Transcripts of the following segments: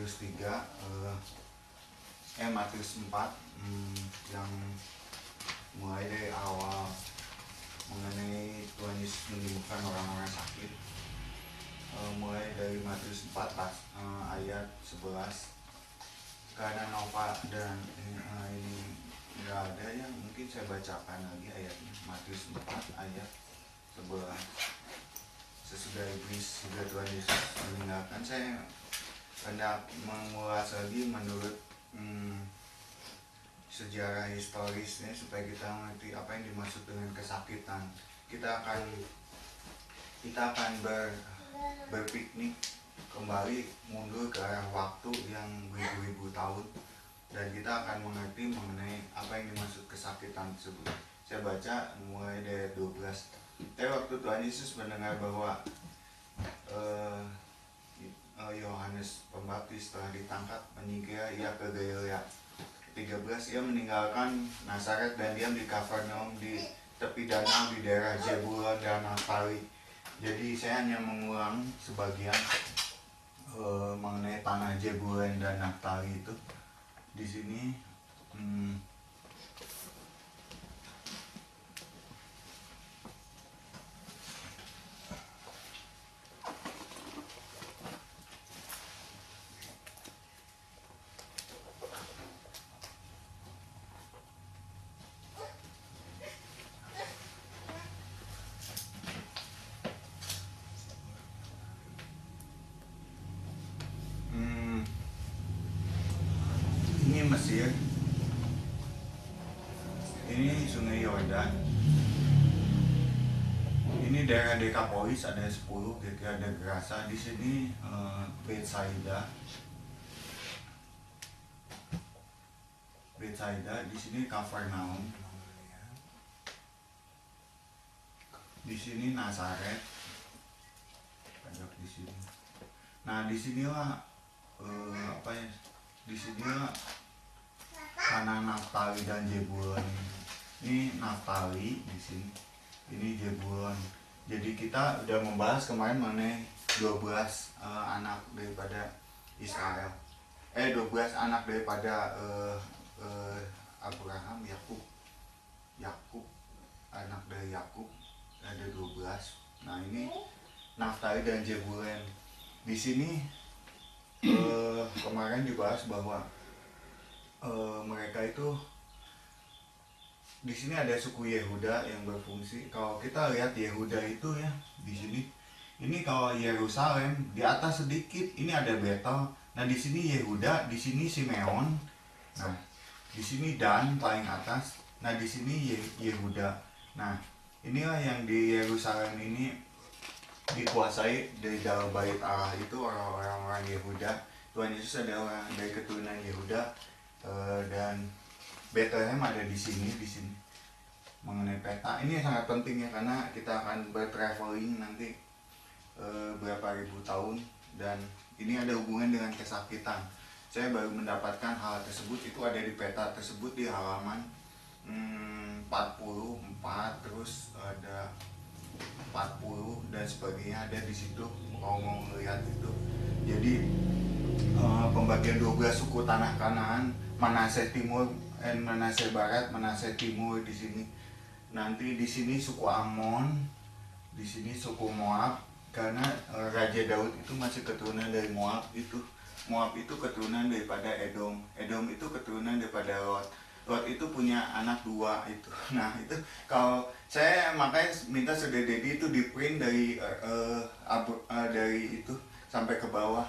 Matius 3 Matius 4 yang mulai dari awal mengenai Tuhan Yesus menyembuhkan orang-orang sakit. Mulai dari Matius 4 ayat 11. Karena Nova dan ini nggak ada yang mungkin saya bacakan lagi ayatnya. Matius 4 ayat 11. Sesudah iblis, sudah Tuhan Yesus meninggalkan, saya hendak mengulas lagi menurut sejarah historisnya supaya kita mengerti apa yang dimaksud dengan kesakitan. Kita akan berpiknik kembali mundur ke arah waktu yang beribu-ribu tahun, dan kita akan mengerti mengenai apa yang dimaksud kesakitan tersebut. Saya baca mulai dari 12. Tapi waktu Tuhan Yesus mendengar bahwa Yohanes Pembaptis telah ditangkap, menyingkir ia ke Galilea. 13, ia meninggalkan Nazaret dan diam di Kafarnaum di tepi danau di daerah Zebulon dan Naftali. Jadi saya hanya mengulang sebagian mengenai tanah Zebulon dan Naftali itu. Di sini ini Mesir, ini Sungai Yordan, ini daerah Dekapolis ada 10, kira-kira ada Gerasa. Di sini Betsaida, di sini Kafarnaum, di sini Nazaret, banyak di sini. Nah di sinilah di sinilah tanah Naftali dan Zebulon. Ini Naftali di sini, ini Zebulon. Jadi kita udah membahas kemarin mengenai 12 anak daripada Israel. 12 anak daripada Abraham, Yakub, anak dari Yakub ada 12. Nah ini Naftali dan Zebulon. Di sini kemarin dibahas bahwa mereka itu di sini ada suku Yehuda yang berfungsi. Kalau kita lihat Yehuda itu ya di sini, ini kalau Yerusalem di atas sedikit, ini ada Betel. Nah di sini Yehuda, di sini Simeon. Nah di sini Dan paling atas. Nah di sini Yehuda. Nah inilah yang di Yerusalem ini dikuasai dari dalam bait Allah itu orang-orang Yehuda. Tuhan Yesus adalah dari keturunan Yehuda, dan Bethlehem ada di sini. Mengenai peta ini sangat penting ya, karena kita akan bertraveling nanti berapa ribu tahun, dan ini ada hubungan dengan kesakitan. Saya baru mendapatkan hal tersebut, itu ada di peta tersebut di halaman 44, terus ada 40 dan sebagainya ada di situ. Kalau mau melihat itu, jadi pembagian 12 suku tanah Kanaan, Manase Timur, Manase Barat, Manase Timur di sini. Nanti di sini suku Amon, di sini suku Moab, karena Raja Daud itu masih keturunan dari Moab itu. Moab itu keturunan daripada Edom. Edom itu keturunan daripada Lot. Lot itu punya anak 2 itu. Nah itu kalau saya makanya minta Saudara Dedi itu di print dari itu sampai ke bawah.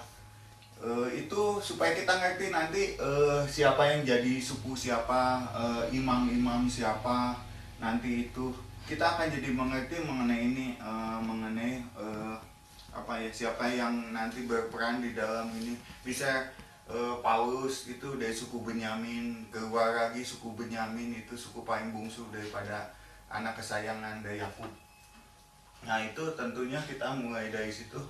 Itu supaya kita ngerti nanti siapa yang jadi suku siapa, imam-imam siapa. Nanti itu kita akan jadi mengerti mengenai ini, mengenai siapa yang nanti berperan di dalam ini. Bisa Paulus itu dari suku Benyamin, keluar lagi suku Benyamin itu suku paling bungsu daripada anak kesayangan dari Yakub. Nah itu tentunya kita mulai dari situ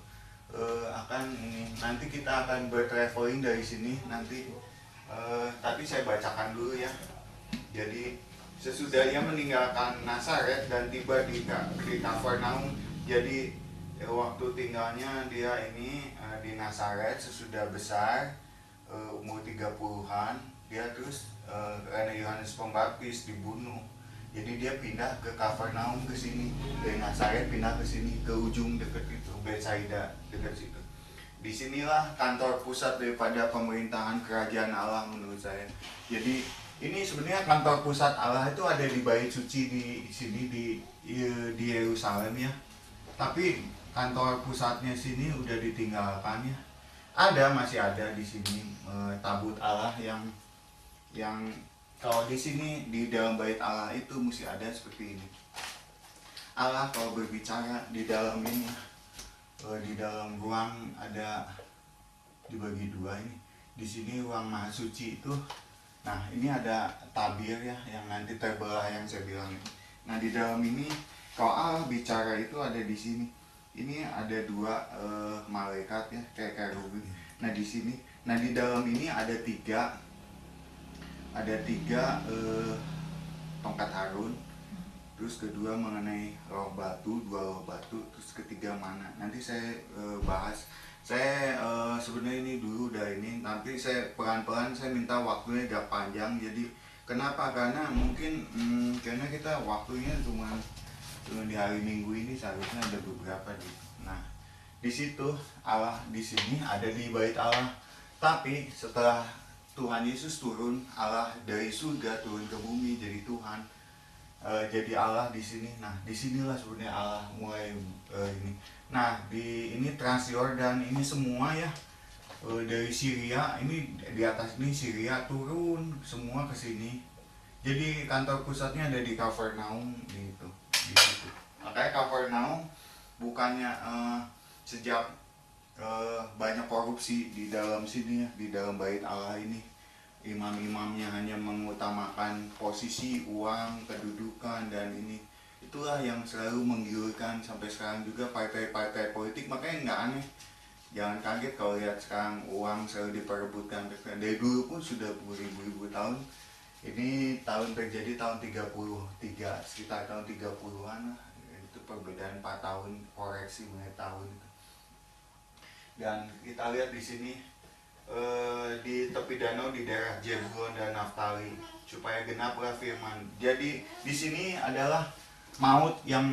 akan ini. Nanti kita akan bertraveling dari sini nanti, tapi saya bacakan dulu ya. Jadi sesudah ia meninggalkan Nazaret dan tiba di Kafarnaum, jadi waktu tinggalnya dia ini di Nazaret sesudah besar umur 30-an dia terus karena Yohanes Pembaptis dibunuh, jadi dia pindah ke Kafarnaum ke sini, dari Nazaret pindah ke sini ke ujung dekat itu Betsaida dekat situ. Disinilah kantor pusat daripada pemerintahan kerajaan Allah menurut saya. Jadi ini sebenarnya kantor pusat Allah itu ada di Bait Suci di sini di Yerusalem ya. Tapi kantor pusatnya sini udah ditinggalkan ya. Masih ada di sini tabut Allah yang kalau di sini di dalam bait Allah itu mesti ada seperti ini. Allah kalau berbicara di dalam ini, di dalam ruang ada dibagi dua ini. Di sini ruang Maha Suci itu. Nah, ini ada tabir ya yang nanti terbelah yang saya bilang itu. Nah, di dalam ini kalau Allah bicara itu ada di sini. Ini ada dua malaikat ya kayak kerubin. Nah, di sini. Nah, di dalam ini ada tiga tongkat Harun, terus kedua mengenai roh batu, dua roh batu, terus ketiga mana. Nanti saya bahas. Saya sebenarnya ini dulu udah ini, tapi saya pelan-pelan saya minta waktunya agak panjang. Jadi kenapa? Karena mungkin karena kita waktunya cuma di hari Minggu ini seharusnya ada beberapa gitu. Nah, di situ Allah di sini ada di bait Allah. Tapi setelah Tuhan Yesus turun, Allah dari surga turun ke bumi jadi Tuhan, jadi Allah di sini. Nah, disinilah sebenarnya Allah mulai ini. Nah, ini Transyordan ini semua ya dari Syria, ini di atas ini Syria turun semua ke sini. Jadi kantor pusatnya ada di Kafarnaum gitu, di situ. Makanya Kafarnaum bukannya sejak banyak korupsi di dalam sini ya, di dalam bait Allah ini. Imam-imamnya hanya mengutamakan posisi, uang, kedudukan, dan ini. Itulah yang selalu menggiurkan sampai sekarang juga partai-partai politik. Makanya nggak aneh, jangan kaget kalau lihat sekarang uang selalu diperebutkan. Dari dulu pun sudah beribu-ribu tahun. Ini tahun terjadi tahun 33, sekitar tahun 30-an lah. Itu perbedaan 4 tahun, koreksi mengenai tahun. Dan kita lihat di sini di tepi danau di daerah Zebulon dan Naftali, supaya genaplah firman. Jadi di sini adalah maut yang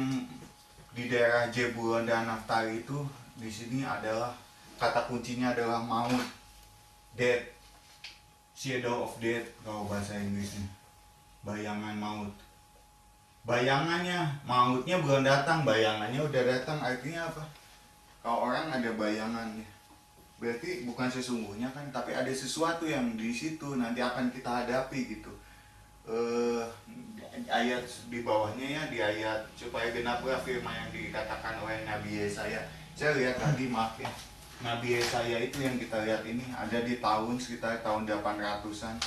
di daerah Zebulon dan Naftali itu. Di sini adalah kata kuncinya adalah maut, death, shadow of death kalau bahasa Inggrisnya, bayangan maut. Bayangannya, mautnya belum datang, bayangannya udah datang. Artinya apa? Kalau orang ada bayangannya, berarti bukan sesungguhnya kan, tapi ada sesuatu yang di situ nanti akan kita hadapi gitu. Ayat di bawahnya ya, di ayat supaya genaplah firman yang dikatakan oleh Nabi Yesaya. Saya lihat tadi, maaf ya, Nabi Yesaya itu yang kita lihat ini ada di tahun sekitar tahun 800-an,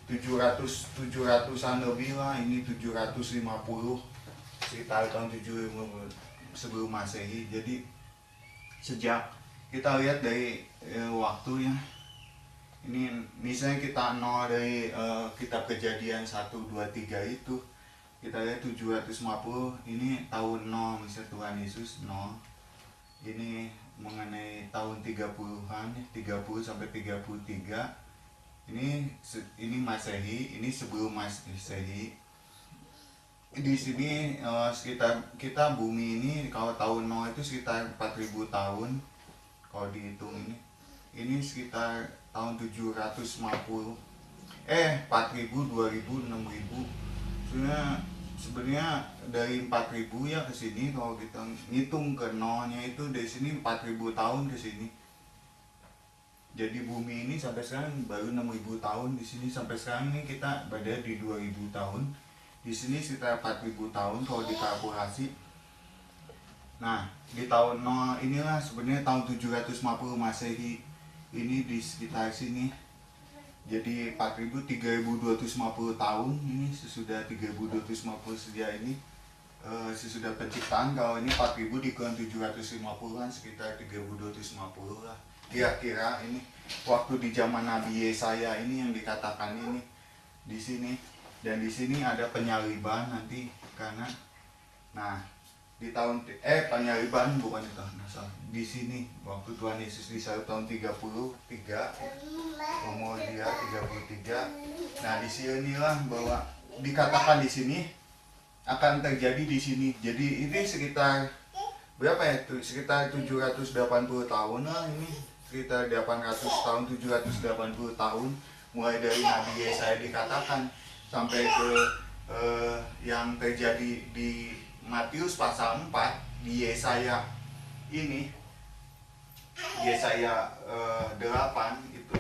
700-an lebih lah, ini 750 sekitar tahun 7 sebelum Masehi. Jadi sejak kita lihat dari waktunya ini, misalnya kita nol dari kitab Kejadian 1, 2, 3 itu kita lihat 750, ini tahun 0 misalnya Tuhan Yesus 0. Ini mengenai tahun 30-an, 30 sampai 33. Ini Masehi, ini sebelum Masehi. Di sini sekitar kita bumi ini kalau tahun 0 itu sekitar 4000 tahun. Kalau dihitung ini sekitar tahun 750. 4000, 2000, 6000. Sebenarnya dari 4000 ya ke sini, kalau kita ngitung ke nolnya itu dari sini 4000 tahun ke sini. Jadi bumi ini sampai sekarang baru 6000 tahun. Di sini sampai sekarang ini kita berada di 2000 tahun. Di sini sekitar 4000 tahun kalau dikalkulasi. Nah, di tahun 0 inilah sebenarnya tahun 750 Masehi. Ini di sekitar sini. Jadi 3250 tahun ini sesudah 3250 sejak ini sesudah penciptaan. Kalau ini 4000 dikurang 750-an sekitar 3250 lah. Kira-kira ini waktu di zaman Nabi Yesaya ini yang dikatakan ini di sini. Dan di sini ada penyaliban nanti karena di tahun penyaliban, bukan di tahun asal, di sini waktu Tuhan Yesus disalib tahun 33, umur dia 33. Nah, di sinilah bahwa dikatakan di sini akan terjadi di sini. Jadi ini sekitar berapa ya? Sekitar 780 tahun lah ini. Sekitar 800 tahun, 780 tahun mulai dari Nabi Yesaya dikatakan sampai ke yang terjadi di Matius pasal 4, di Yesaya ini, Yesaya 8 itu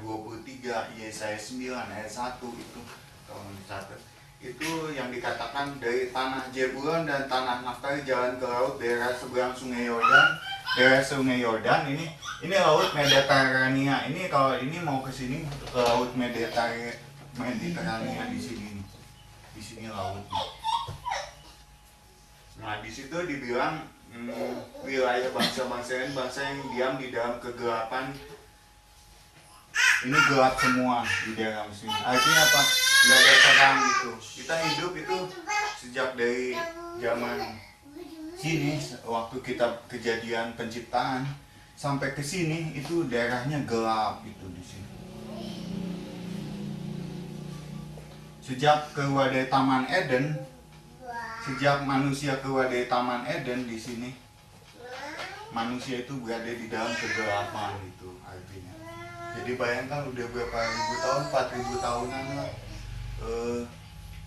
23, Yesaya 9 ayat 1 itu kalau dicatat. Itu yang dikatakan dari tanah Zebulon dan tanah Naftali jalan ke laut daerah seberang sungai Yordan. Daerah sungai Yordan ini laut Mediterania. Ini kalau ini mau ke sini ke laut Mediterania di sini. Di sini lautnya. Nah, di situ dibilang wilayah bangsa yang diam di dalam kegelapan. Ini gelap semua di dalam sini. Artinya apa? Nggak ada terang gitu. Kita hidup itu sejak dari zaman sini, waktu kita kejadian penciptaan sampai ke sini itu daerahnya gelap itu di sini. Sejak keluar dari Taman Eden, sejak manusia keluar dari Taman Eden di sini, manusia itu berada di dalam kegelapan itu artinya. Jadi bayangkan udah berapa ribu tahun, 4.000 tahunan lah.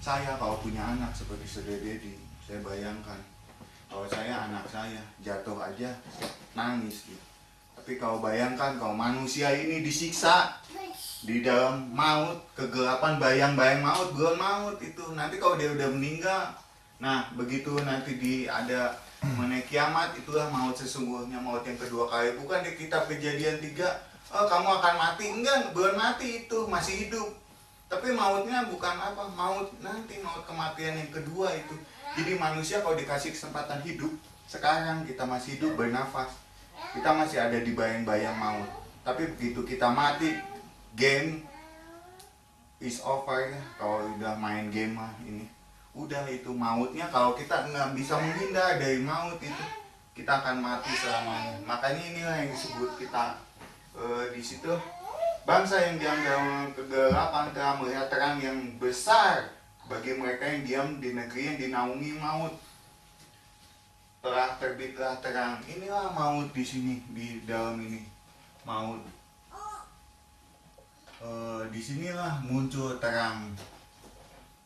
Saya kalau punya anak seperti Saudara Dedi, saya bayangkan kalau anak saya jatuh aja nangis gitu. Tapi kalau bayangkan kalau manusia ini disiksa di dalam maut, kegelapan, bayang-bayang maut, belum maut itu. Nanti kalau dia udah meninggal, nah begitu nanti ada mengenai kiamat, itulah maut sesungguhnya, maut yang kedua kali. Bukan di kitab Kejadian 3, oh kamu akan mati. Enggak, belum mati itu, masih hidup. Tapi mautnya bukan apa, maut nanti, maut kematian yang kedua itu. Jadi manusia kalau dikasih kesempatan hidup, sekarang kita masih hidup bernafas, kita masih ada di bayang-bayang maut. Tapi begitu kita mati, game is over ya. Kalau udah main game mah ini, udah itu mautnya. Kalau kita nggak bisa menghindar dari maut itu, kita akan mati selamanya. Makanya inilah yang disebut kita di situ. Bangsa yang diam dalam kegelapan telah melihat terang yang besar. Bagi mereka yang diam di negeri yang dinaungi maut, telah terbitlah terang. Inilah maut di sini, di dalam ini maut. Disinilah muncul terang.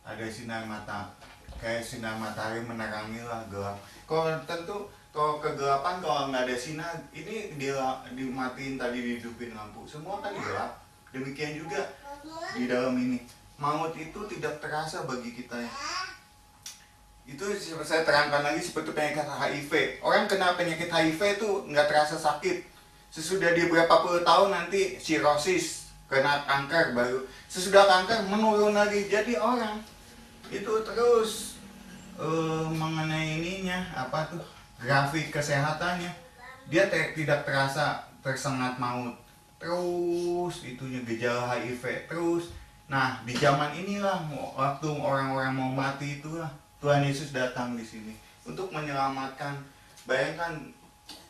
Ada sinar mata, kayak sinar matahari menerangi lah gelap. Kalau kegelapan, kalau nggak ada sinar, ini dimatiin tadi, dihidupin lampu, semua kan gelap. Demikian juga di dalam ini, maut itu tidak terasa bagi kita ya. Itu saya terangkan lagi seperti penyakit HIV. Orang kena penyakit HIV itu nggak terasa sakit. Sesudah dia berapa puluh tahun nanti sirosis, kena kanker baru. Sesudah kanker menurun lagi. Jadi orang itu terus mengenai ininya apa tuh, grafik kesehatannya, dia tidak terasa tersengat maut. Terus itunya gejala HIV terus. Nah, di zaman inilah waktu orang-orang mau mati itulah Tuhan Yesus datang di sini untuk menyelamatkan. Bayangkan,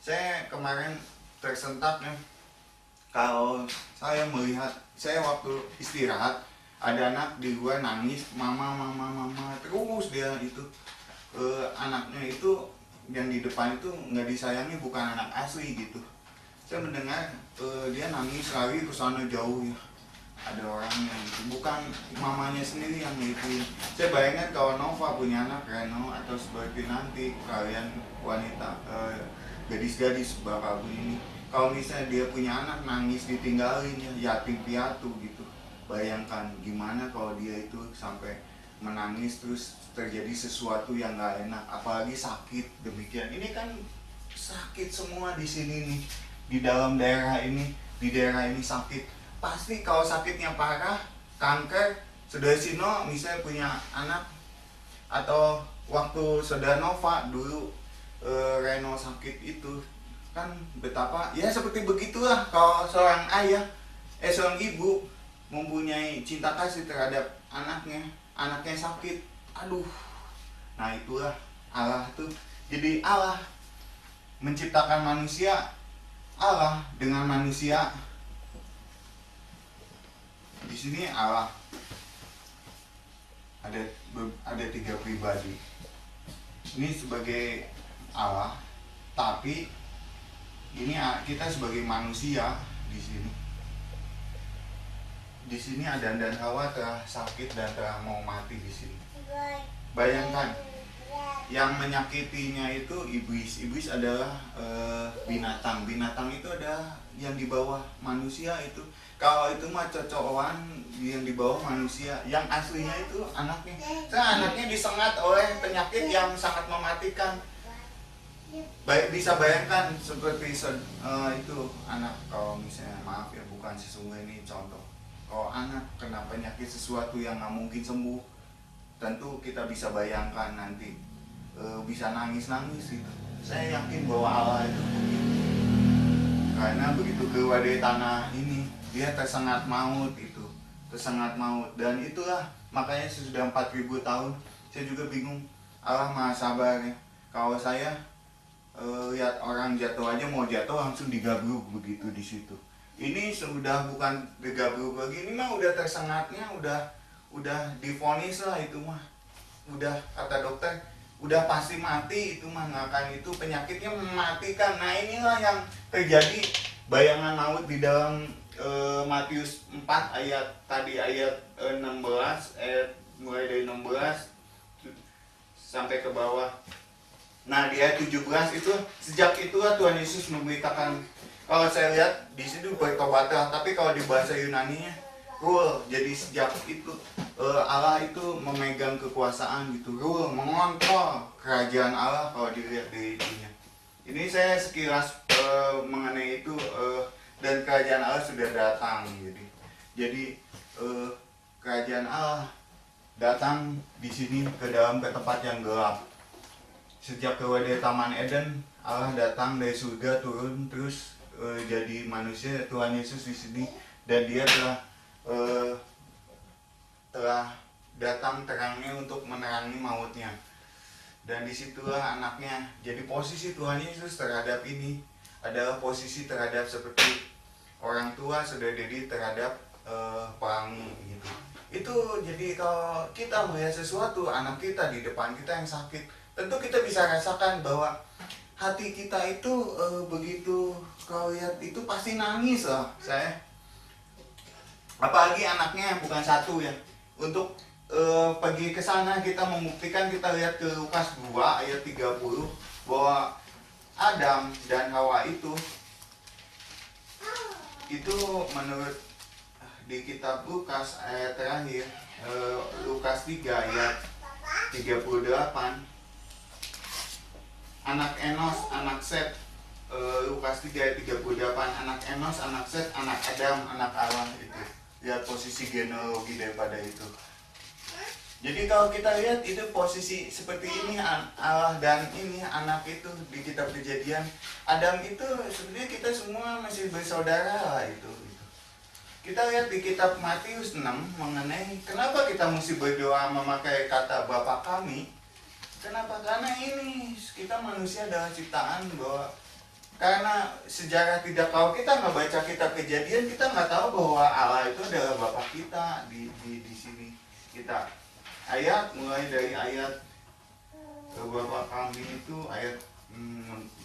saya kemarin tersentak ya, kalau saya melihat, saya waktu istirahat ada anak di luar nangis, mama terus dia itu anaknya itu yang di depan itu nggak disayangi, bukan anak asli gitu. Saya mendengar dia nangis lari ke sana jauh ya. Ada orang yang itu, bukan mamanya sendiri yang ngikutin. Saya bayangkan kalau Nova punya anak, Reno, atau seperti nanti kalian wanita, gadis-gadis bapak ini, kalau misalnya dia punya anak nangis ditinggalin ya, yatim piatu gitu. Bayangkan gimana kalau dia itu sampai menangis terus terjadi sesuatu yang gak enak, apalagi sakit demikian. Ini kan sakit semua di sini nih, di dalam daerah ini, di daerah ini sakit. Pasti kalau sakitnya parah, kanker, Saudara Sino misalnya punya anak, atau waktu Saudara Nova dulu Reno sakit itu, kan betapa, ya seperti begitulah kalau seorang ayah, seorang ibu mempunyai cinta kasih terhadap anaknya sakit, aduh. Nah itulah Allah tuh jadi Allah menciptakan manusia, Allah dengan manusia. Di sini Allah ada 3 pribadi. Ini sebagai Allah, tapi ini kita sebagai manusia di sini. Di sini Adam dan Hawa telah sakit dan telah mau mati di sini. Bayangkan, yang menyakitinya itu iblis. Iblis adalah binatang. Binatang itu ada yang di bawah manusia itu. Kalau itu mah cocokan yang di bawah manusia. Yang aslinya itu anaknya. Anaknya disengat oleh penyakit yang sangat mematikan. Bisa bayangkan seperti itu anak, kalau misalnya, maaf ya, bukan sesungguhnya ini contoh. Kalau anak kena penyakit sesuatu yang nggak mungkin sembuh, tentu kita bisa bayangkan nanti bisa nangis-nangis gitu. Saya yakin bahwa Allah itu karena begitu keluar dari tanah ini, dia tersengat maut itu, tersengat maut. Dan itulah makanya sudah 4000 tahun saya juga bingung. Allah maha sabar ya. Kalau saya lihat orang jatuh aja, mau jatuh langsung digabruk begitu di situ. Ini sudah bukan digabruk lagi, ini mah udah tersengatnya, udah divonis lah itu mah. Udah kata dokter, udah pasti mati itu mah, nggak akan, itu penyakitnya mematikan. Nah inilah yang terjadi, bayangan maut di dalam Matius 4 ayat tadi, ayat 16, mulai dari 16 sampai ke bawah. Nah di ayat 17 itu, sejak itulah Tuhan Yesus memberitakan, kalau saya lihat di situ bertobatlah, tapi kalau di bahasa Yunani-nya rule. Jadi sejak itu Allah itu memegang kekuasaan gitu, rule, mengontrol kerajaan Allah kalau dilihat di itunya. Ini saya sekilas mengenai itu, dan kerajaan Allah sudah datang. Jadi kerajaan Allah datang di sini ke tempat yang gelap. Sejak keluar dari Taman Eden, Allah datang dari surga turun terus jadi manusia, Tuhan Yesus di sini, dan dia telah datang terangnya untuk menerangi mautnya. Dan disitulah anaknya. Jadi posisi Tuhan Yesus terhadap ini adalah posisi terhadap seperti orang tua sudah jadi terhadap pelangi gitu. Itu jadi kalau kita melihat sesuatu, anak kita di depan kita yang sakit, tentu kita bisa rasakan bahwa hati kita itu begitu, kalau lihat itu pasti nangis lah saya. Apalagi anaknya bukan satu ya. Untuk pergi ke sana kita membuktikan, kita lihat ke Lukas 2 ayat 30 bahwa Adam dan Hawa itu menurut di kitab Lukas ayat terakhir, Lukas 3 ayat 38, anak Enos, anak Set, Lukas 3 ayat 38, anak Enos, anak Set, anak Adam, anak Allah itu. Lihat posisi genealogi daripada itu. Jadi kalau kita lihat itu posisi seperti ini, Allah dan ini anak itu di kitab Kejadian. Adam itu sebenarnya kita semua masih bersaudara lah itu. Kita lihat di kitab Matius 6 mengenai kenapa kita mesti berdoa memakai kata Bapa kami. Kenapa? Karena ini kita manusia adalah ciptaan, bahwa karena sejarah tidak, kalau kita nggak baca kitab Kejadian, kita nggak tahu bahwa Allah itu adalah Bapa kita di sini. Kita ayat mulai dari ayat Bapa kami itu ayat 18,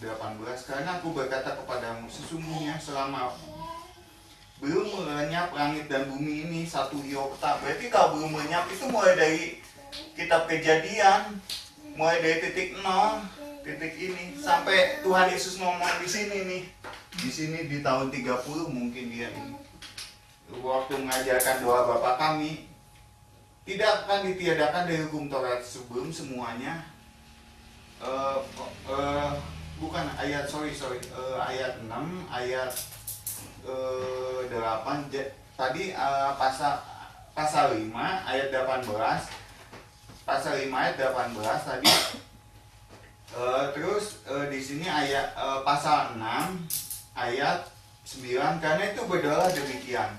karena aku berkata kepadamu, sesungguhnya selama belum melenyap langit dan bumi ini satu iota. Berarti kalau belum melenyap itu mulai dari kitab Kejadian, mulai dari titik 0, titik ini sampai Tuhan Yesus ngomong di sini nih. Di sini di tahun 30 mungkin dia ini. Waktu mengajarkan doa Bapa kami, tidak akan ditiadakan dari hukum Taurat sebelum semuanya. Bukan ayat ayat 6 ayat 8 tadi, pasal 5 ayat 18, pasal 5 ayat 18 tadi. Terus di sini ayat pasal 6 ayat 9, karena itu berdoa demikian,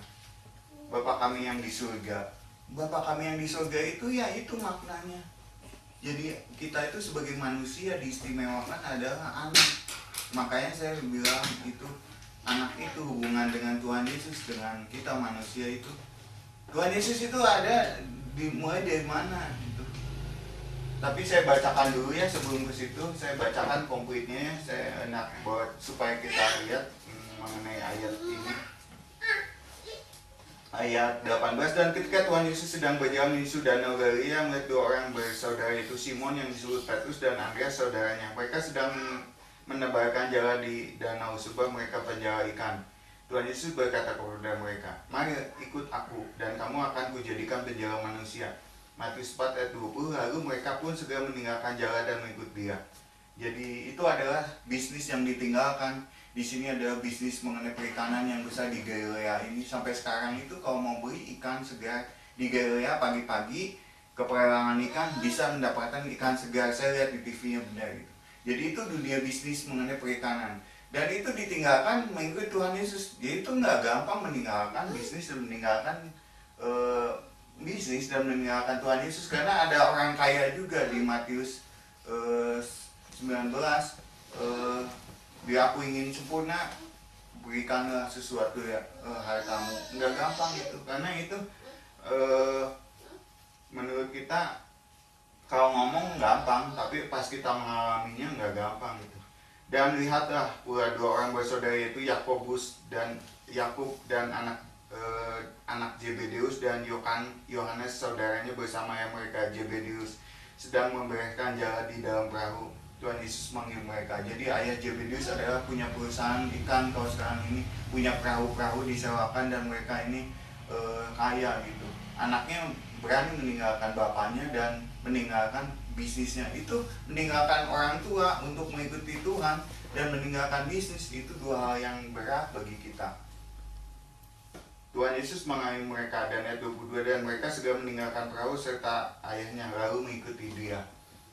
Bapa kami yang di surga. Bapa kami yang di surga itu ya itu maknanya. Jadi kita itu sebagai manusia diistimewakan adalah anak. Makanya saya bilang itu anak itu hubungan dengan Tuhan Yesus, dengan kita manusia itu. Tuhan Yesus itu ada dimulai dari mana gitu. Tapi saya bacakan dulu ya sebelum ke situ. Saya bacakan komplitnya ya. Saya enak buat supaya kita lihat mengenai ayat ini. Ayat 18, dan ketika Tuhan Yesus sedang berjalan di Danau Galilea, melihat dua orang bersaudara, itu Simon yang disebut Petrus dan Andreas saudaranya. Mereka sedang menebarkan jala di danau sebab mereka penjala ikan. Tuhan Yesus berkata kepada mereka, "Mari ikut aku, dan kamu akan kujadikan penjala manusia." Matius 4 ayat 20. Lalu mereka pun segera meninggalkan jala dan mengikut dia. Jadi itu adalah bisnis yang ditinggalkan. Di sini adalah bisnis mengenai perikanan yang besar di Galilea ini. Sampai sekarang itu kalau mau beli ikan segar di Galilea pagi-pagi ke pelelangan ikan bisa mendapatkan ikan segar. Saya lihat di TV-nya benar gitu. Jadi itu dunia bisnis mengenai perikanan. Dan itu ditinggalkan mengikut Tuhan Yesus. Jadi itu nggak gampang meninggalkan bisnis dan meninggalkan bisnis dan meninggalkan Tuhan Yesus. Karena ada orang kaya juga di Matius 19. Bila aku ingin sempurna, berikanlah sesuatu ya hartamu. Nggak gampang itu, karena itu menurut kita kalau ngomong gampang, tapi pas kita mengalaminya nggak gampang gitu. Dan lihatlah pula dua orang bersaudara, yaitu Yakub dan anak Zebedeus dan Yohanes saudaranya bersama yang mereka Zebedeus sedang membereskan jala di dalam perahu. Tuhan Yesus manggil mereka. Jadi ayah Zebedeus adalah punya perusahaan ikan kalau sekarang ini, punya perahu-perahu disewakan, dan mereka ini kaya gitu. Anaknya berani meninggalkan bapaknya dan meninggalkan bisnisnya. Itu meninggalkan orang tua untuk mengikuti Tuhan dan meninggalkan bisnis, itu dua hal yang berat bagi kita. Tuhan Yesus mengambil mereka, dan ayat 22, dan mereka segera meninggalkan perahu serta ayahnya lalu mengikuti dia.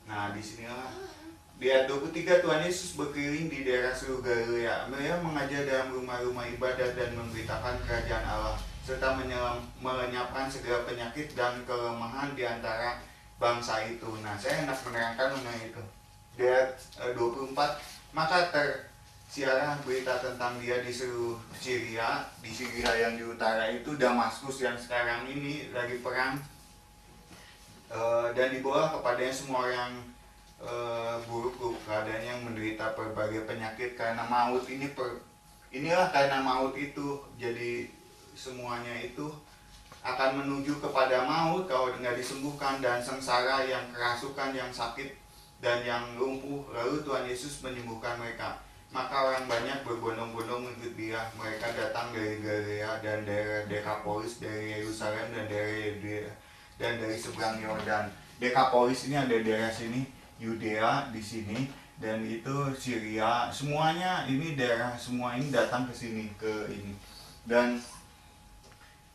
Nah, disinilah di ayat 23, Tuhan Yesus berkeliling di daerah seluruh Galilea. Dia mengajar dalam rumah-rumah ibadat dan memberitakan kerajaan Allah, serta melenyapkan segala penyakit dan kelemahan di antara bangsa itu. Nah, saya hendak menerangkan mengenai itu. Di ayat 24, maka tersiarlah berita tentang dia di seluruh Syria. Di Syria yang di utara itu, Damaskus yang sekarang ini lagi perang. Dan dibawa kepadanya semua orang buruk keadaannya, yang menderita berbagai penyakit karena maut ini. Inilah karena maut itu, jadi semuanya itu akan menuju kepada maut kalau nggak disembuhkan, dan sengsara, yang kerasukan, yang sakit, dan yang lumpuh. Lalu Tuhan Yesus menyembuhkan mereka. Maka orang banyak berbondong-bondong mengikut dia. Mereka datang dari Galilea dan daerah Dekapolis, dari Yerusalem dan dari Yudea dan dari seberang Yordan. Dekapolis ini ada daerah sini, Yudea di sini, dan itu Syria. Semuanya ini daerah, semua ini datang ke sini, ke ini. Dan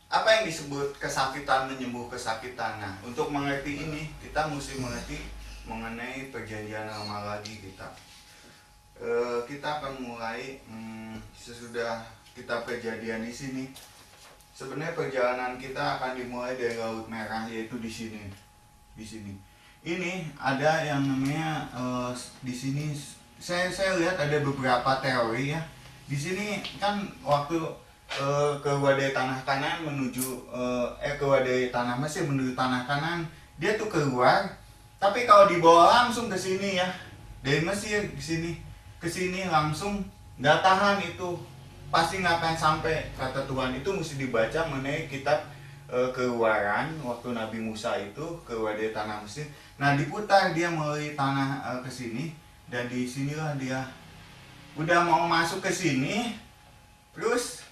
apa yang disebut kesakitan, menyembuh kesakitan. Nah, untuk mengerti ini kita mesti mengerti mengenai perjanjian lama lagi kita. Kita akan mulai sesudah kita perjanjian di sini. Sebenarnya perjalanan kita akan dimulai dari Laut Merah, yaitu di sini. Di sini. Ini ada yang namanya di sini saya lihat ada beberapa teori ya. Di sini kan waktu keluar dari tanah Kanaan menuju keluar dari tanah Mesir menuju tanah Kanaan, dia tuh keluar, tapi kalau dibawa langsung ke sini ya, dari Mesir ke sini langsung nggak tahan, itu pasti nggak akan sampai, kata Tuhan. Itu mesti dibaca mengenai kitab Keluaran, waktu Nabi Musa itu keluar dari tanah Mesir. Nah, diputar dia melalui tanah ke sini, dan di sinilah dia udah mau masuk ke sini. Terus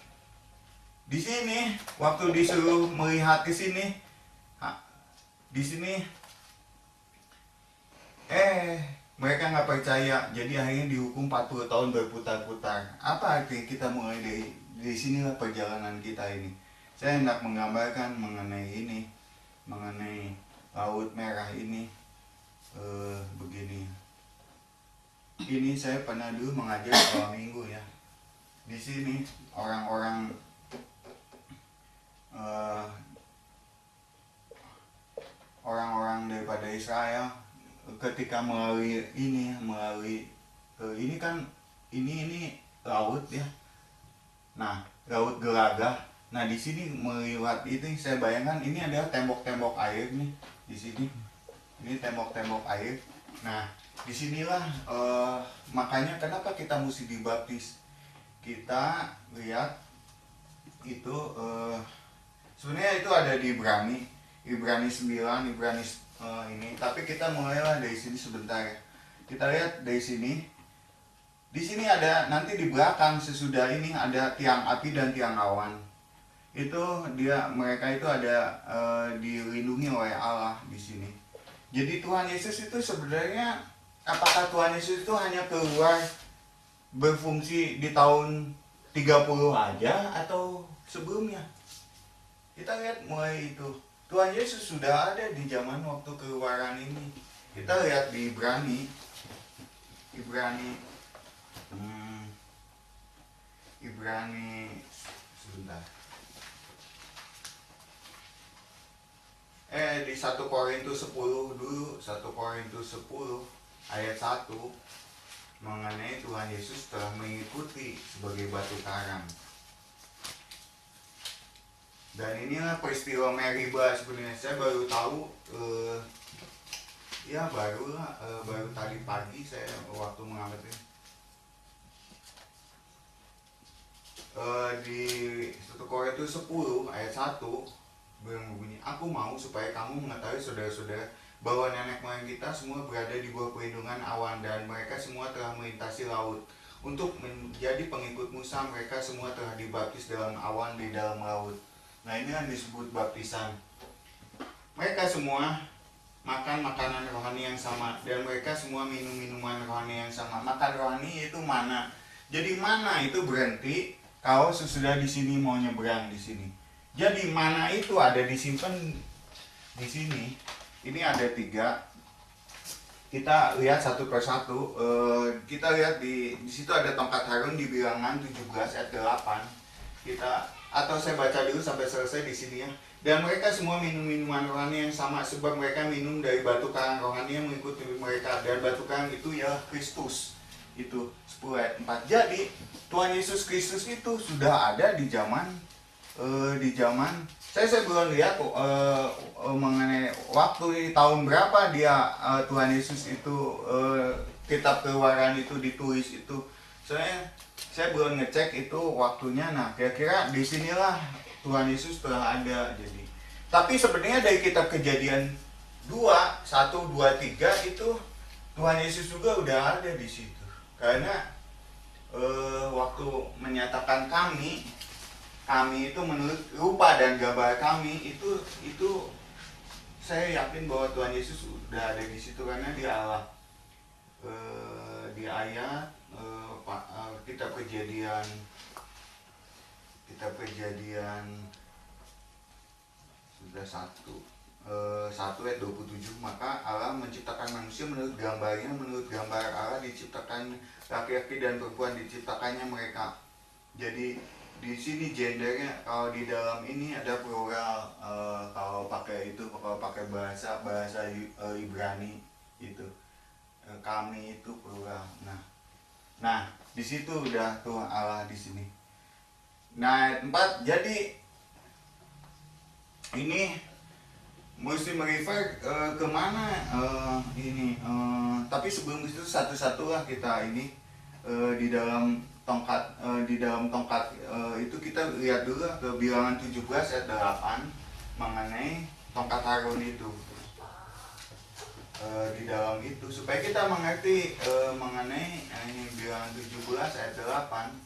di sini waktu disuruh melihat ke sini, di sini mereka nggak percaya, jadi akhirnya dihukum 40 tahun berputar-putar. Apa artinya kita mulai dari sinilah perjalanan kita ini. Saya hendak menggambarkan mengenai ini, mengenai Laut Merah ini. Begini, ini saya pernah dulu mengajar awal minggu ya. Di sini orang-orang orang-orang daripada Israel ketika melalui ini kan ini laut ya. Nah, laut Gelagah. Nah, di sini melihat itu saya bayangkan ini adalah tembok-tembok air nih di sini. Ini tembok-tembok air. Nah, disinilah makanya kenapa kita mesti dibaptis. Kita lihat itu sebenarnya itu ada di Ibrani 9, Ibrani ini. Tapi kita mulailah dari sini sebentar. Kita lihat dari sini. Di sini ada nanti di belakang sesudah ini ada tiang api dan tiang awan. Itu mereka itu ada dilindungi oleh Allah di sini. Jadi Tuhan Yesus itu sebenarnya, apakah Tuhan Yesus itu hanya keluar berfungsi di tahun 30 aja atau sebelumnya? Kita lihat mulai itu Tuhan Yesus sudah ada di zaman waktu keluaran ini. Kita lihat di Ibrani sebentar. Di 1 Korintus 10 dulu, 1 Korintus 10 ayat 1 mengenai Tuhan Yesus telah mengikuti sebagai batu karang. Dan inilah peristiwa Meriba sebenarnya. Saya baru tahu baru tadi pagi saya waktu mengamati di 1 Korintus 10 ayat 1 berbunyi, aku mau supaya kamu mengetahui saudara-saudara bahwa nenek moyang kita semua berada di bawah perlindungan awan dan mereka semua telah melintasi laut. Untuk menjadi pengikut Musa mereka semua telah dibaptis dalam awan di dalam laut. Nah, ini yang disebut baptisan. Mereka semua makan makanan rohani yang sama dan mereka semua minum minuman rohani yang sama. Makan rohani itu mana? Jadi mana itu berhenti kalau sesudah di sini mau nyebrang di sini. Jadi mana itu ada disimpan di sini. Ini ada 3. Kita lihat satu persatu. Kita lihat di situ ada tongkat Harun di Bilangan 17 ayat 8. Atau saya baca dulu sampai selesai di sini ya. Dan mereka semua minum minuman rohani yang sama sebab mereka minum dari batu karang rohani yang mengikuti mereka, dan batu karang itu ya Kristus. Itu 10 ayat 4. Jadi Tuhan Yesus Kristus itu sudah ada di zaman saya belum lihat mengenai waktu di tahun berapa dia Tuhan Yesus itu kitab Keluaran itu ditulis itu. Saya belum ngecek itu waktunya. Nah, kira-kira disinilah Tuhan Yesus telah ada. Jadi, tapi sebenarnya dari kitab Kejadian 2, 1, 2, 3 itu Tuhan Yesus juga udah ada di situ. Karena waktu menyatakan kami itu menurut rupa dan gambar kami itu saya yakin bahwa Tuhan Yesus sudah ada di situ karena dia Allah. Di ayat kitab Kejadian sudah 1 ayat 27, maka Allah menciptakan manusia menurut gambarnya, menurut gambar Allah diciptakan laki-laki dan perempuan diciptakannya mereka. Jadi di sini gendernya kalau di dalam ini ada plural, kalau pakai bahasa Ibrani itu kami itu plural. Nah di situ udah tuh Allah di sini. Nah, 4, jadi ini mesti merefer kemana ini. Tapi sebelum itu satu-satu lah kita ini di dalam tongkat itu kita lihat dulu ke Bilangan 17 ayat 8 mengenai tongkat Harun itu. Di dalam itu supaya kita mengerti mengenai ini Bilangan 17 ayat 8.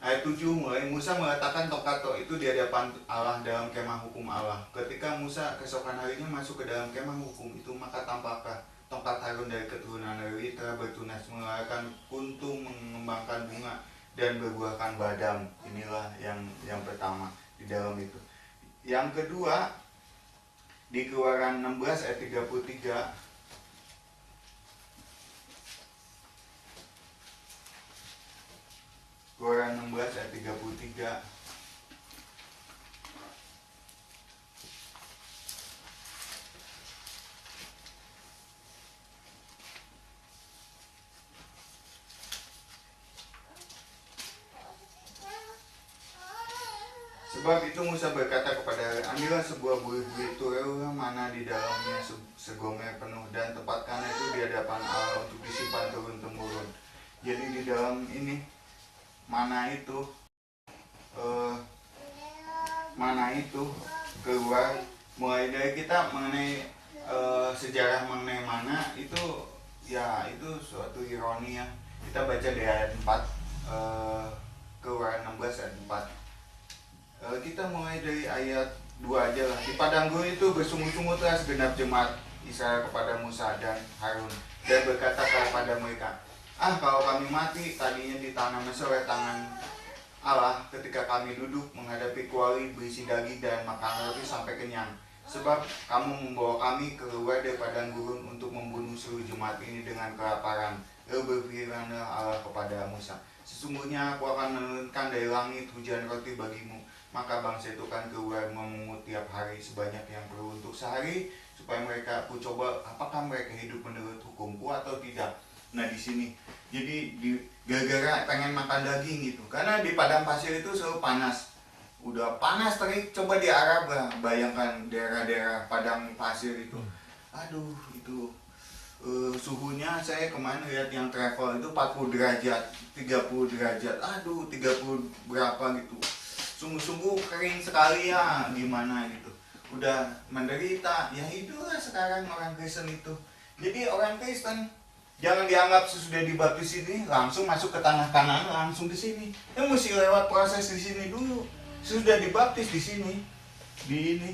Ayat 7 mulai, Musa meletakkan tongkat itu di hadapan Allah dalam kemah hukum Allah. Ketika Musa keesokan harinya masuk ke dalam kemah hukum itu, maka tampaklah tongkat Harun dari keturunan Lewi telah bertunas, mengeluarkan kuntum, mengembangkan bunga, dan berbuahkan badam. Inilah yang pertama di dalam itu. Yang kedua, di Keluaran 16 ayat 33. Keluaran 16 ayat 33. Sebab itu Musa berkata kepada, ambillah sebuah buih-buih turel mana di dalamnya segomer penuh, dan tempatkanlah itu di hadapan Allah untuk disimpan turun-temurun. Jadi di dalam ini mana itu keluar mulai dari kita mengenai sejarah mengenai mana itu, ya itu suatu ironi ya. Kita baca di ayat 4, Keluaran 16 ayat 4. Kita mulai dari ayat 2 aja lah. Di padang gurun itu bersungut-sungut segenap jemaat Israel kepada Musa dan Harun, dan berkata kepada mereka, kalau kami mati tadinya di tanah Mesir oleh tangan Allah ketika kami duduk menghadapi kuali berisi daging dan makan roti sampai kenyang. Sebab kamu membawa kami keluar dari padang gurun untuk membunuh seluruh jemaat ini dengan kelaparan. Lalu berfirmanlah Allah kepada Musa, sesungguhnya aku akan menurunkan dari langit hujan roti bagimu, maka bangsa itu kan keluar memungut tiap hari sebanyak yang perlu untuk sehari, supaya mereka, aku coba apakah mereka hidup menurut hukumku atau tidak. Nah di sini, jadi gara-gara pengen makan daging gitu, karena di padang pasir itu selalu panas, udah panas terik. Coba di Arab lah, bayangkan daerah-daerah padang pasir itu, aduh itu suhunya, saya kemarin lihat yang travel itu 40 derajat, 30 derajat, aduh 30 berapa gitu. Sungguh-sungguh kering sekali ya, gimana gitu. Udah menderita, ya itulah sekarang orang Kristen itu. Jadi orang Kristen jangan dianggap sesudah dibaptis ini langsung masuk ke tanah Kanaan, langsung di sini. Ya mesti lewat proses di sini dulu. Sudah dibaptis di sini, di ini.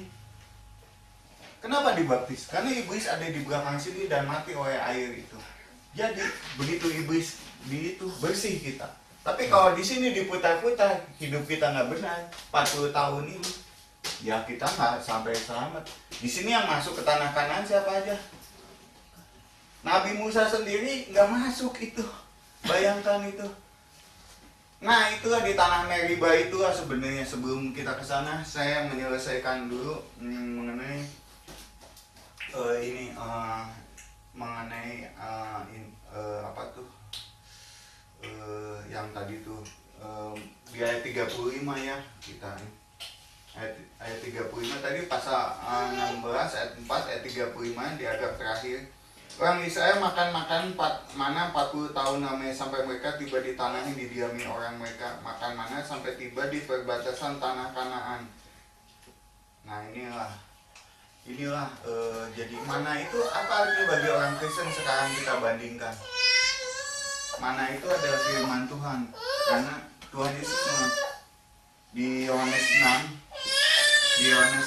Kenapa dibaptis? Karena iblis ada di belakang sini dan mati oleh air itu. Jadi begitu iblis di itu bersih kita. Tapi kalau di sini diputar-putar, hidup kita nggak benar, 40 tahun ini, ya kita nggak sampai selamat. Di sini yang masuk ke tanah Kanaan siapa aja? Nabi Musa sendiri nggak masuk itu. Bayangkan itu. Nah itulah di tanah Meriba itulah sebenarnya. Sebelum kita ke sana, saya menyelesaikan dulu mengenai apa tuh? Yang tadi tuh di ayat 35 ya, kita ayat 35 tadi pasal 16 ayat 4 ayat 35 di agak terakhir. Orang Israel makan mana 40 tahun namanya, sampai mereka tiba di tanah yang didiami orang mereka. Makan mana sampai tiba di perbatasan tanah Kanaan. Nah inilah jadi mana itu apa artinya bagi orang Kristen sekarang kita bandingkan. Mana itu adalah firman Tuhan, karena Tuhan Yesus di Yohanes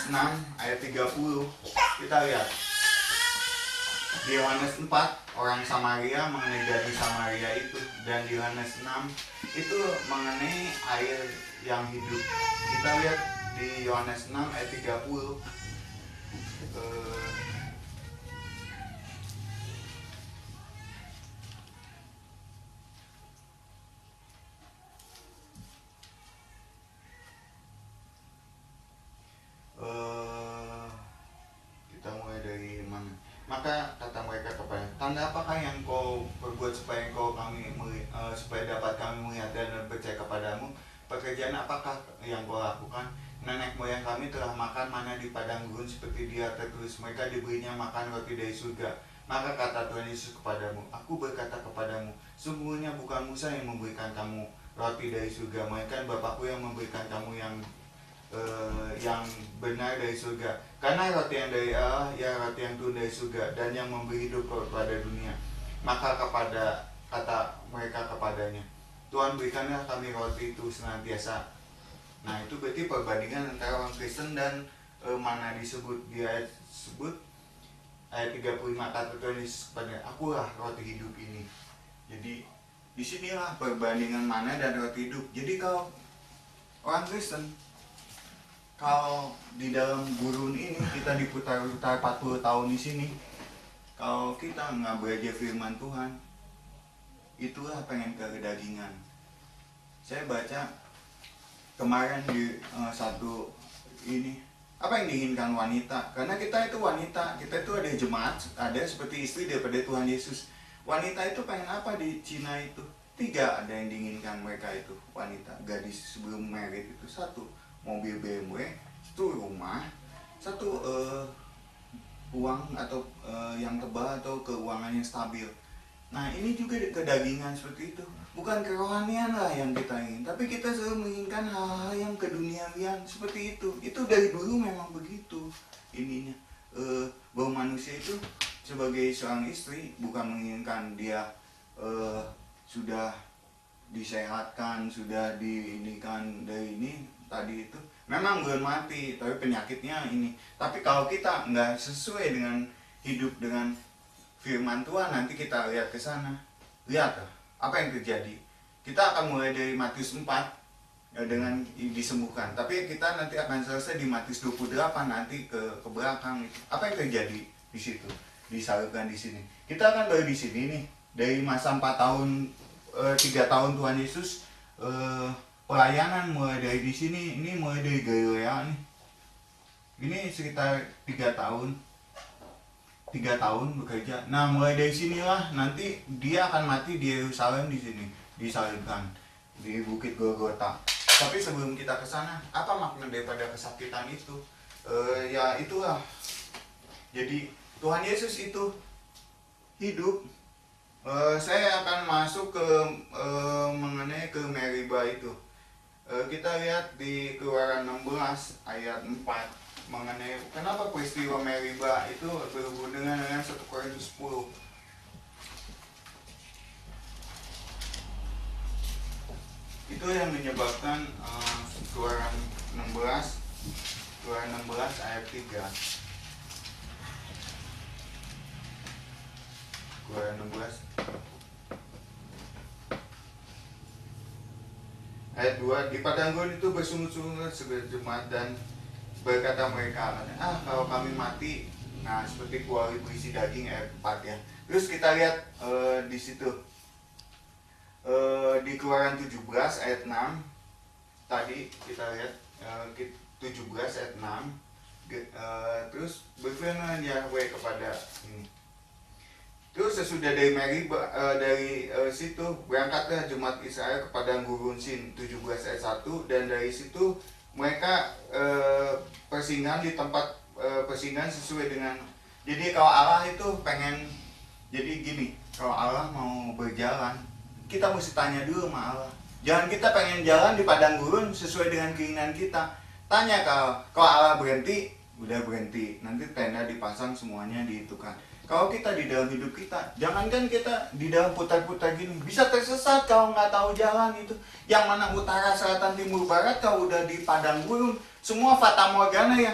6 ayat 30 kita lihat. Di Yohanes 4 orang Samaria mengenai gadis Samaria itu, dan di Yohanes 6 itu mengenai air yang hidup. Kita lihat di Yohanes 6 ayat 30. Kita mulai dari mana? Maka kata mereka kepada, tanda apakah yang kau perbuat supaya dapat kami melihat dan percaya kepadamu? Pekerjaan apakah yang kau lakukan? Nenek moyang kami telah makan mana di padang gurun, seperti dia tertulis, mereka diberinya makan roti dari surga. Maka kata Tuhan Yesus kepadamu, aku berkata kepadamu, sungguhnya bukan Musa yang memberikan kamu roti dari surga, melainkan Bapakku yang memberikan kamu yang benar dari surga. Karena roti yang dari Allah, ya roti yang turun dari surga, dan yang memberi hidup kepada dunia. Maka kata mereka kepadanya, Tuhan berikanlah kami roti itu senantiasa. Nah itu berarti perbandingan antara orang Kristen dan mana disebut di ayat tersebut, ayat 35, kata Tuhan Yesus kepada, akulah roti hidup ini. Jadi disinilah perbandingan mana dan roti hidup. Jadi kalau orang Kristen, kalau di dalam gurun ini kita diputar-putar 40 tahun di sini, kalau kita nggak belajar firman Tuhan, itulah pengen kedagingan. Saya baca kemarin di satu ini, apa yang diinginkan wanita, karena kita itu wanita, kita itu ada jemaat, ada seperti istri daripada Tuhan Yesus. Wanita itu pengen apa di Cina itu? 3 ada yang diinginkan mereka itu wanita, gadis sebelum married itu. 1 mobil BMW, 1 rumah, 1 uang atau yang tebal atau keuangan yang stabil. Nah ini juga kedagingan seperti itu, bukan kerohanian lah yang kita ingin, tapi kita selalu menginginkan hal-hal yang keduniawian seperti itu. Itu dari dulu memang begitu ininya, bahwa manusia itu sebagai seorang istri bukan menginginkan dia sudah disehatkan, sudah diinikan dari ini tadi itu, memang belum mati tapi penyakitnya ini. Tapi kalau kita nggak sesuai dengan hidup dengan firman Tuhan, nanti kita lihat ke sana, lihat apa yang terjadi. Kita akan mulai dari Matius 4 dengan disembuhkan, tapi kita nanti akan selesai di Matius 28 nanti ke belakang. Apa yang terjadi di situ disalurkan di sini. Kita akan baru di sini nih dari masa 4 tahun 3 tahun Tuhan Yesus pelayanan, mulai dari di sini. Ini mulai dari Galilea nih, ini sekitar 3 tahun bekerja. Nah mulai dari sinilah nanti dia akan mati di Yerusalem, di sini disalibkan di Bukit Golgota. Tapi sebelum kita ke sana, apa makna daripada kesakitan itu? Ya itulah. Jadi Tuhan Yesus itu hidup. Saya akan masuk ke mengenai ke Meriba itu. Kita lihat di Keluaran 16 ayat 4 mengenai kenapa peristiwa Meriba itu berhubungan dengan 1 Korintus 10. Itu yang menyebabkan Keluaran 16 ayat 3. Keluaran 16 ayat 2, di padang gurun itu bersungut-sungut segala jemaat dan berkata mereka, kalau kami mati, nah seperti kuali berisi daging, ayat 4 ya. Terus kita lihat di situ di Keluaran 17 ayat 6 tadi kita lihat 17 ayat 6, terus berfirman Yahweh kepada ini. Terus sesudah dari Meriba, dari situ berangkatlah jemaat Israel ke padang gurun Sin, 17 ayat 1, dan dari situ mereka persinggahan di tempat persinggahan sesuai dengan. Jadi kalau Allah itu pengen, jadi gini, kalau Allah mau berjalan, kita mesti tanya dulu sama Allah. Jangan kita pengen jalan di padang gurun sesuai dengan keinginan kita. Tanya kalau Allah berhenti, udah berhenti, nanti tenda dipasang semuanya dihitungkan. Kalau kita di dalam hidup kita, jangankan kita di dalam putar-putar gini, bisa tersesat kalau nggak tahu jalan itu. Yang mana utara, selatan, timur, barat, kalau udah di padang gurun, semua fata morgana yang